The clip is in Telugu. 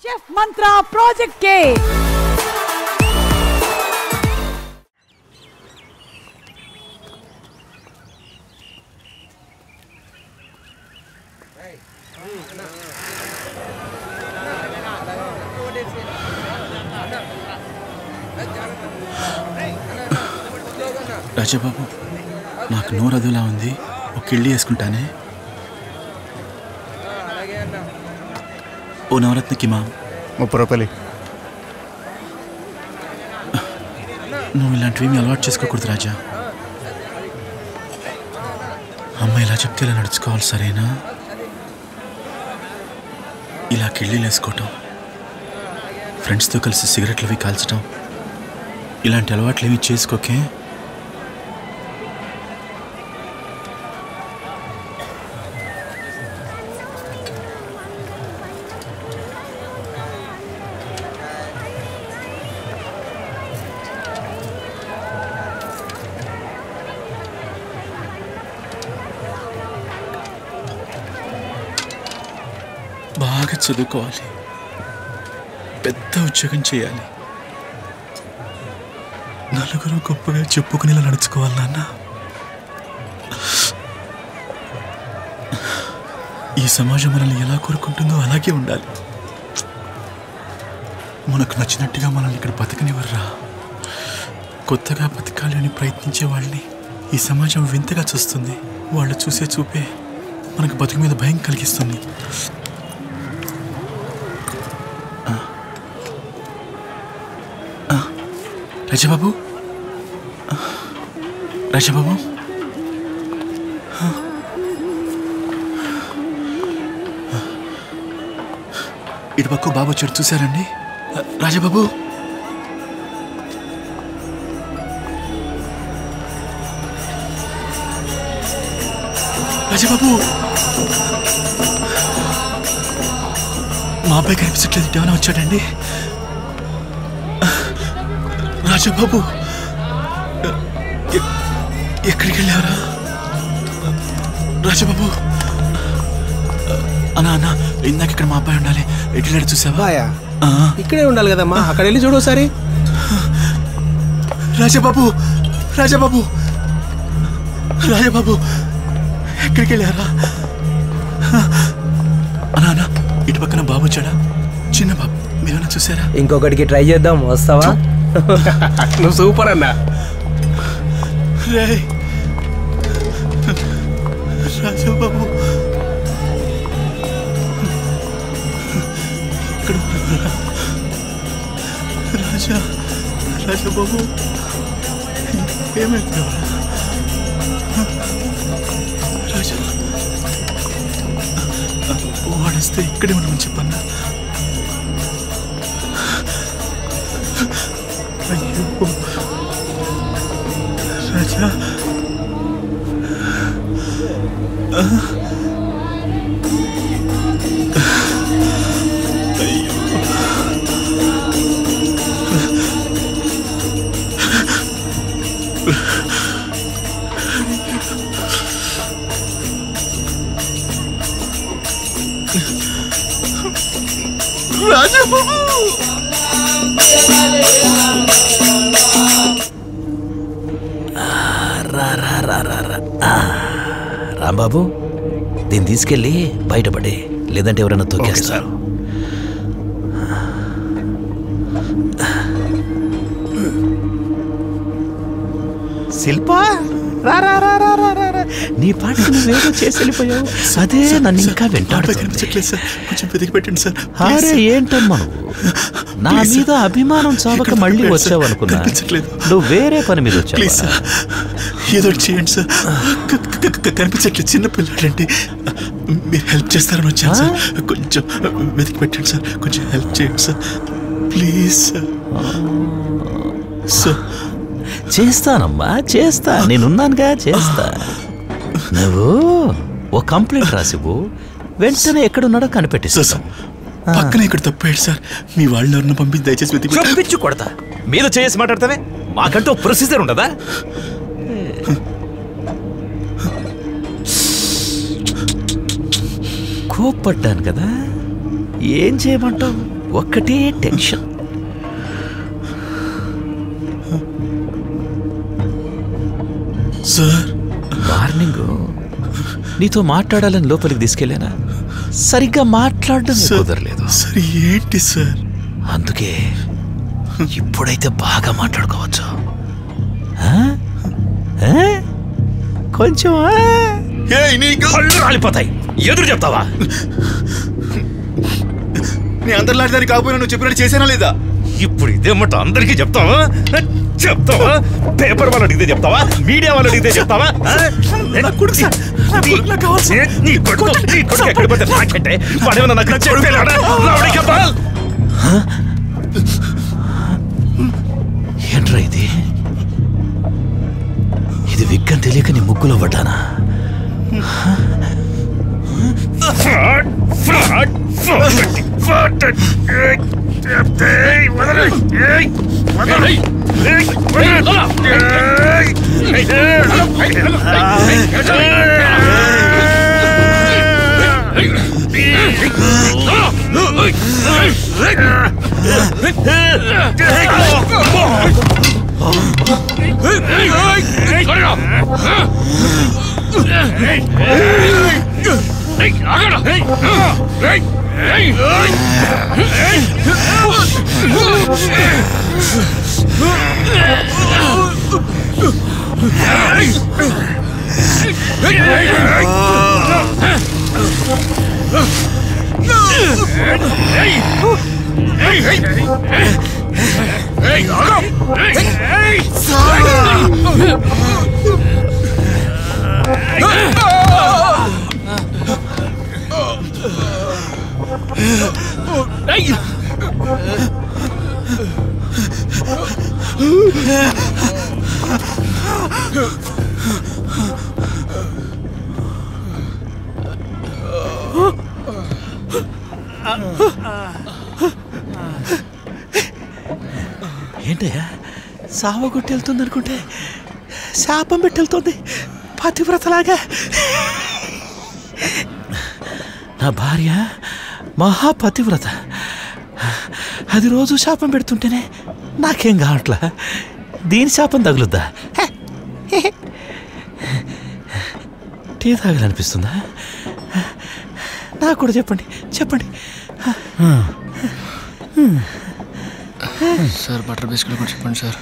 Chef Mantra Project K. Rajababu నాకు నోరు అదులా ఉంది ఒక కిళ్ళి వేసుకుంటానే ఓ నవరత్నకి మా 30 రూపాయలు నువ్వు ఇలాంటివి అలవాటు చేసుకోకూడదు రాజా అమ్మ ఇలా చెప్తే ఇలా నడుచుకోవాలి సరేనా ఇలా కిళ్ళీలు వేసుకోవటం ఫ్రెండ్స్తో కలిసి సిగరెట్లు అవి కాల్చటం ఇలాంటి అలవాట్లు ఏమి చేసుకోకే బాగా చదువుకోవాలి పెద్ద ఉద్యోగం చేయాలి నలుగురు గొప్పగా చెప్పుకునేలా నడుచుకోవాలి నాన్న ఈ సమాజం మనల్ని ఎలా కోరుకుంటుందో అలాగే ఉండాలి మనకు నచ్చినట్టుగా మనల్ని ఇక్కడ బతకనివ్వరురా కొత్తగా బతకాలి అని ప్రయత్నించే వాళ్ళని ఈ సమాజం వింతగా చూస్తుంది వాళ్ళు చూసే చూపే మనకు బతుకు మీద భయం కలిగిస్తుంది రాజబాబు రాజబాబు ఇటు పక్క బాబు వచ్చాడు చూశారండి రాజబాబు రాజబాబు మా అబ్బాయి కనిపించట్లేదు ఏమైనా వచ్చాడండి రాజబాబు ఎక్కడికి వెళ్ళారా రాజబాబు అన్నా అన్నా ఇందాక ఇక్కడ మా అబ్బాయి ఉండాలి ఎటు చూసావా ఇక్కడే ఉండాలి కదమ్మా అక్కడ వెళ్ళి చూడు ఒకసారి రాజబాబు రాజబాబు రాజబాబు ఎక్కడికి వెళ్ళారా అన్నా అన్నా ఇటు పక్కన బాబు వచ్చాడా చిన్న బాబు మీరేమైనా చూసారా ఇంకొకటికి ట్రై చేద్దాం వస్తావా నువ్వు సూపర్ అన్నా రాజబాబు రాజా రాజబాబు ఏమైంది రాజా వాడేస్తే ఇక్కడే ఉండమని చెప్పన్నా అయ్యో రాజా రాజబాబు రాంబాబు దీన్ని తీసుకెళ్ళి బయటపడి లేదంటే ఎవరైనా తొక్కేస్తారు శిల్పా నీ పాటి నువ్వేదో చేసి వెళ్ళిపోయావు అదే నన్ను ఇంకా వెంటాడుతుంది అరే ఏంటమ్మా నువ్వు నా మీద అభిమానం చావక మళ్ళీ వచ్చావు అనుకున్నా నువ్వు వేరే పని మీద వచ్చావు ఏదో చేయండి సార్ కనిపించట్లేదు చిన్న పిల్లాడండి మీరు హెల్ప్ చేస్తారని వచ్చాను సార్ కొంచెం వెతికి పెట్టండి సార్ కొంచెం హెల్ప్ చేయండి సార్ ప్లీజ్ సార్ చేస్తానమ్మా చేస్తా నేనున్నానుగా చేస్తా నువ్వు ఓ కంప్లైంట్ రాసివు వెంటనే ఎక్కడున్నాడో కనిపెట్టేస్తా పక్కన ఇక్కడ తప్పాడు సార్ మీ వాళ్ళు ఎవరిని పంపించి దయచేసి వెతికి కొడతా మీద చేసి మాట్లాడతావే మాకంటూ ప్రొసీజర్ ఉండదా కోప్పడ్డాను కదా ఏం చేయమంటావు ఒక్కటే టెన్షన్. సార్ మార్నింగ్ నీతో మాట్లాడాలని లోపలికి తీసుకెళ్ళానా, సరిగ్గా మాట్లాడడం కుదరలేదు. సార్ ఏంటి సార్? అందుకే ఇప్పుడైతే బాగా మాట్లాడుకోవచ్చు. కొంచెం కళ్ళు రాలిపోతాయి. ఎదురు చెప్తావా? నీ అందరిలాంటిదాన్ని కాకపోయినా నువ్వు చెప్పినట్టు చేసానా లేదా? ఇప్పుడు ఇదేమట అందరికీ చెప్తావా? పేపర్ వాళ్ళు అడిగితే చెప్తావా? మీడియా వాళ్ళు అడిగితే చెప్తావా? ఏంట్రా ఇది? ఇది విగ్గని తెలియక నీ ముగ్గులో పడ్డానా? ఏంటయ్యా సావగొట్టి వెళ్తుంది అనుకుంటే శాపం పెట్టి వెళ్తుంది పతివ్రతలాగా. నా భార్య మహాపతివ్రత, అది రోజు శాపం పెడుతుంటేనే నాకేం కావట్లా. దీని శాపం తగులుద్దా? టీ తాగాలనిపిస్తుందా? నాకు కూడా చెప్పండి చెప్పండి. సార్ బటర్ బిస్కెట్ కూడా చెప్పండి సార్.